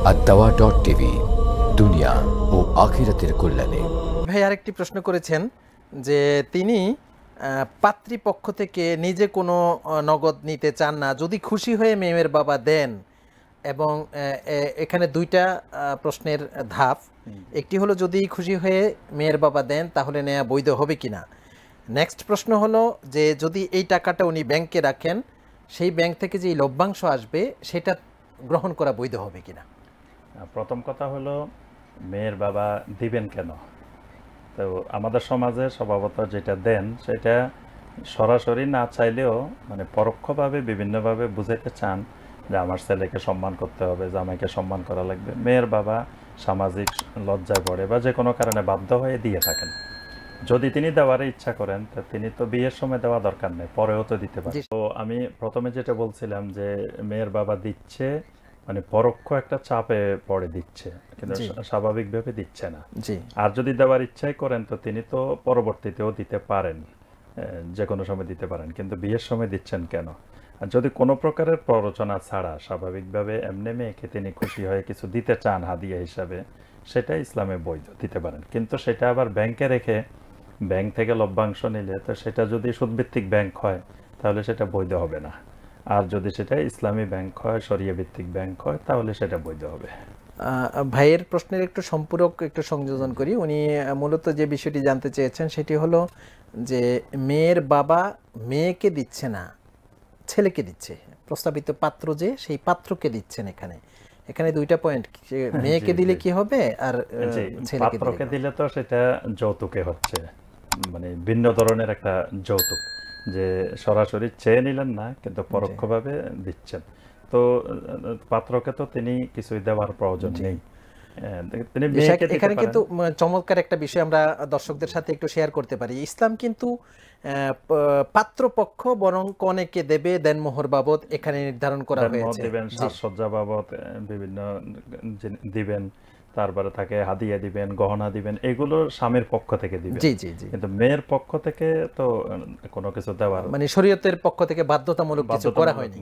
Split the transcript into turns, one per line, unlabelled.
at-dawa.tv দুনিয়া ও আখিরাতের কল্যাণে।
ভাই আরেকটি প্রশ্ন করেছেন যে তিনি পাত্রীপক্ষ থেকে নিজে কোনো নগদ নিতে চান না, যদি খুশি হয়ে মেয়ের বাবা দেন। এবং এখানে দুইটা প্রশ্নের ধাপ। একটি হলো যদি খুশি হয়ে মেয়ের বাবা দেন তাহলে নেওয়া বৈধ হবে কিনা। নেক্সট প্রশ্ন হলো যে যদি এই টাকাটা উনি ব্যাংকে রাখেন, সেই ব্যাংক থেকে যে লভ্যাংশ আসবে সেটা গ্রহণ করা বৈধ হবে কিনা।
প্রথম কথা হলো মেয়ের বাবা দিবেন কেন। তো আমাদের সমাজে স্বভাবত যেটা দেন সেটা সরাসরি না চাইলেও মানে পরোক্ষভাবে বিভিন্নভাবে বুঝাইতে চান যে আমার ছেলেকে সম্মান করতে হবে, জামাইকে সম্মান করা লাগবে। মেয়ের বাবা সামাজিক লজ্জায় পড়ে বা যে কোনো কারণে বাধ্য হয়ে দিয়ে থাকেন। যদি তিনি দেওয়ার ইচ্ছা করেন তা তিনি তো বিয়ের সময় দেওয়া দরকার নেই, পরেও তো দিতে পারেন। তো আমি প্রথমে যেটা বলছিলাম যে মেয়ের বাবা দিচ্ছে মানে পরোক্ষ একটা চাপে পড়ে দিচ্ছে, কিন্তু স্বাভাবিকভাবে দিচ্ছে না। আর যদি দেওয়ার ইচ্ছাই করেন তো তিনি তো পরবর্তীতেও দিতে পারেন, যে কোনো সময় দিতে পারেন, কিন্তু বিয়ের সময় দিচ্ছেন কেন। আর যদি কোনো প্রকারের প্ররোচনা ছাড়া স্বাভাবিকভাবে এমনি মেয়েকে তিনি খুশি হয়ে কিছু দিতে চান হাদিয়া হিসাবে, সেটা ইসলামে বৈধ, দিতে পারেন। কিন্তু সেটা আবার ব্যাংকে রেখে ব্যাংক থেকে লভ্যাংশ নিলে তো সেটা যদি সুদভিত্তিক ব্যাংক হয় তাহলে সেটা বৈধ হবে না। আর যদি সেটা ইসলামী ব্যাংক হয়, শরিয়া ভিত্তিক ব্যাংক হয়, তাহলে সেটা বৈধ হবে।
ভাইয়ের প্রশ্নের একটু সম্পূরক একটু সংযোজন করি। উনি মূলত যে বিষয়টি জানতে চেয়েছেন সেটি হলো যে মেয়ের বাবা মেয়েকে দিচ্ছে না, ছেলেকে দিচ্ছে। প্রস্তাবিত পাত্র যে সেই পাত্রকে দিচ্ছেন। এখানে দুইটা পয়েন্ট, মেয়েকে দিলে কি হবে আর
পাত্রকে দিলে তো সেটা যৌতুকে হচ্ছে, মানে ভিন্ন ধরনের একটা যৌতুক, যে সরাসরি চেয়ে নিলেন না কিন্তু পরোক্ষভাবে দিচ্ছেন। তো পাত্রকে তো তিনি কিছুই দেওয়ার প্রয়োজন নেই।
এখানে কিন্তু চমৎকার একটা বিষয় আমরা দর্শকদের সাথে একটু শেয়ার করতে পারি। ইসলাম কিন্তু পাত্রপক্ষ বরং কনেকে দেবে দেনমোহর বাবদ এখানে নির্ধারণ করা হয়েছে।
দিবেন সাজসজ্জা বাবদ বিভিন্ন দিবেন, তারপরে তাকে হাদিয়া দিবেন, গহনা দিবেন, এগুলো স্বামীর পক্ষ থেকে দিবেন। কিন্তু মেয়ের পক্ষ থেকে তো কোনো কিছু দেওয়ার
মানে শরীয়তের পক্ষ থেকে বাধ্যতামূলক কিছু করা হয়নি।